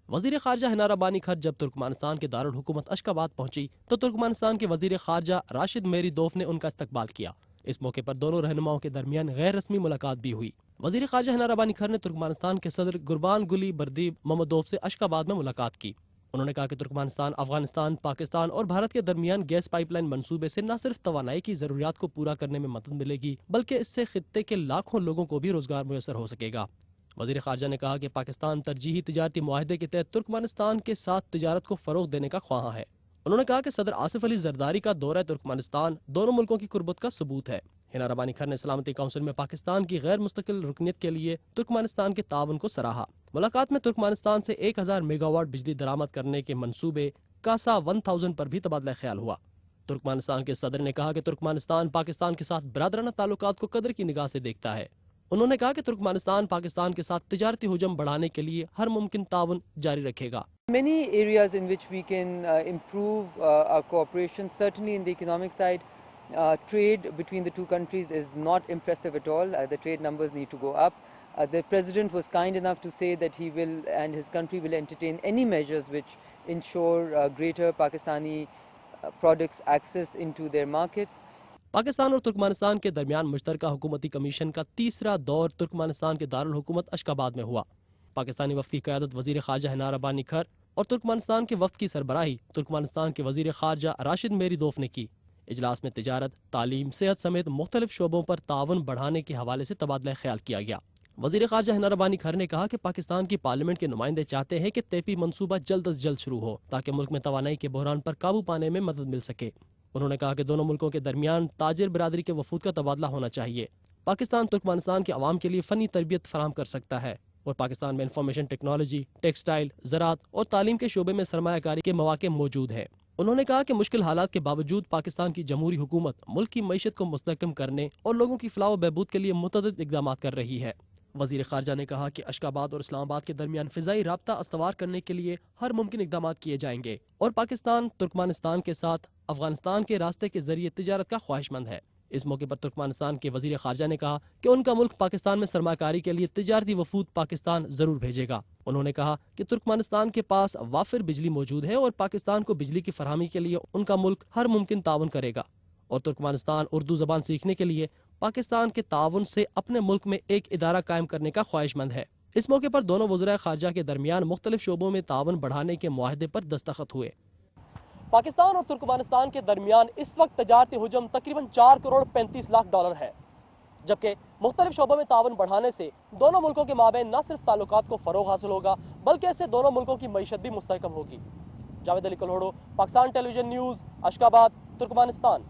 وزیر خارجہ ہنا ربانی کھر جب ترکمانستان کے دارالحکومت اشخاباد پہنچی تو ترکمانستان کے وزیر خارجہ راشد میریدوف نے ان کا استقبال کیا۔ اس موقع پر دونوں رہنماؤں کے درمیان غیر رسمی ملاقات بھی ہوئی۔ وزیر خارجہ ہنا ربانی کھر نے ترکمانستان کے صدر گربان گلی بردیب ممدوف سے اشخاباد میں ملاقات کی۔ انہوں نے کہا کہ ترکمانستان، افغانستان، پاکستان اور بھارت کے درمیان گیس پائپ لائن منصوبے سے نہ صرف توانائی کی ضروریات کو پورا کرنے میں مدد ملے گی بلکہ اس سے خطے کے لاکھوں لوگوں کو بھی روزگار میسر ہو سکے گا۔ وزیر خارجہ نے کہا کہ پاکستان ترجیحی تجارتی معاہدے کے تحت ترکمانستان کے ساتھ تجارت کو فروغ دینے کا خواہاں ہے۔ انہوں نے کہا کہ صدر آصف علی زرداری کا دورہ ترکمانستان دونوں ملکوں کی قربت کا ثبوت ہے۔ ہنا ربانی کھر نے سلامتی کونسل میں پاکستان کی غیر مستقل رکنیت کے لیے ترکمانستان کے تعاون کو سراہا۔ ملاقات میں ترکمانستان سے 1000 میگا واٹ بجلی درآمد کرنے کے منصوبے کاسا 1000 پر بھی تبادلہ خیال ہوا۔ ترکمانستان کے صدر نے کہا کہ ترکمانستان پاکستان کے ساتھ برادرانہ تعلقات کو قدر کی نگاہ سے دیکھتا ہے۔ انہوں نے کہا کہ ترکمانستان پاکستان کے ساتھ تجارتی حجم بڑھانے کے لیے ہر ممکن تعاون جاری رکھے گا۔ Many areas in which we can improve our cooperation, certainly in the economic side. Trade between the two countries is not impressive at all. The trade numbers need to go up. The President was kind enough to say that he will and his country will entertain any measures which ensure greater Pakistani products access into their markets. Pakistan اور Turkmenistan کے درمیان مشترکہ حکومتی commission کا تیسرا دور Turkmenistan کے دارالحکومت اشخاباد میں ہوا۔ پاکستانی وفد کی قیادت وزیر خارجہ ہنا ربانی کھر اور ترکمانستان کے وفد کی سربراہی ترکمانستان کے وزیر خارجہ راشد میریدوف نے کی۔ اجلاس میں تجارت، تعلیم، صحت سمیت مختلف شعبوں پر تعاون بڑھانے کے حوالے سے تبادلہ خیال کیا گیا۔ وزیر خارجہ ہنا ربانی کھر نے کہا کہ پاکستان کی پارلیمنٹ کے نمائندے چاہتے ہیں کہ تیپی منصوبہ جلد از جلد شروع ہو تاکہ ملک میں توانائی کے بحران پر قابو پانے میں مدد مل سکے۔ انہوں نے کہا کہ دونوں ملکوں کے درمیان تاجر برادری کے وفود کا تبادلہ ہونا چاہیے۔ پاکستان ترکمانستان کے عوام کے لیے فنی تربیت فراہم کر سکتا ہے اور پاکستان میں انفارمیشن ٹیکنالوجی، ٹیکسٹائل، زراعت اور تعلیم کے شعبے میں سرمایہ کاری کے مواقع موجود ہیں۔ انہوں نے کہا کہ مشکل حالات کے باوجود پاکستان کی جمہوری حکومت ملک کی معیشت کو مستحکم کرنے اور لوگوں کی فلاح و بہبود کے لیے متعدد اقدامات کر رہی ہے۔ وزیر خارجہ نے کہا کہ اشخاباد اور اسلام آباد کے درمیان فضائی رابطہ استوار کرنے کے لیے ہر ممکن اقدامات کیے جائیں گے اور پاکستان ترکمانستان کے ساتھ افغانستان کے راستے کے ذریعے تجارت کا خواہش مند ہے۔ اس موقع پر ترکمانستان کے وزیر خارجہ نے کہا کہ ان کا ملک پاکستان میں سرمایہ کاری کے لیے تجارتی وفود پاکستان ضرور بھیجے گا۔ انہوں نے کہا کہ ترکمانستان کے پاس وافر بجلی موجود ہے اور پاکستان کو بجلی کی فراہمی کے لیے ان کا ملک ہر ممکن تعاون کرے گا اور ترکمانستان اردو زبان سیکھنے کے لیے پاکستان کے تعاون سے اپنے ملک میں ایک ادارہ قائم کرنے کا خواہش مند ہے۔ اس موقع پر دونوں وزراء خارجہ کے درمیان مختلف شعبوں میں تعاون بڑھانے کے معاہدے پر دستخط ہوئے۔ پاکستان اور ترکمانستان کے درمیان اس وقت تجارتی حجم تقریباً 4 کروڑ 35 لاکھ ڈالر ہے، جبکہ مختلف شعبوں میں تعاون بڑھانے سے دونوں ملکوں کے مابین نہ صرف تعلقات کو فروغ حاصل ہوگا بلکہ اس سے دونوں ملکوں کی معیشت بھی مستحکم ہوگی۔ جاوید علی کلہوڑو، پاکستان ٹیلی ویژن نیوز، اشخاباد، ترکمانستان۔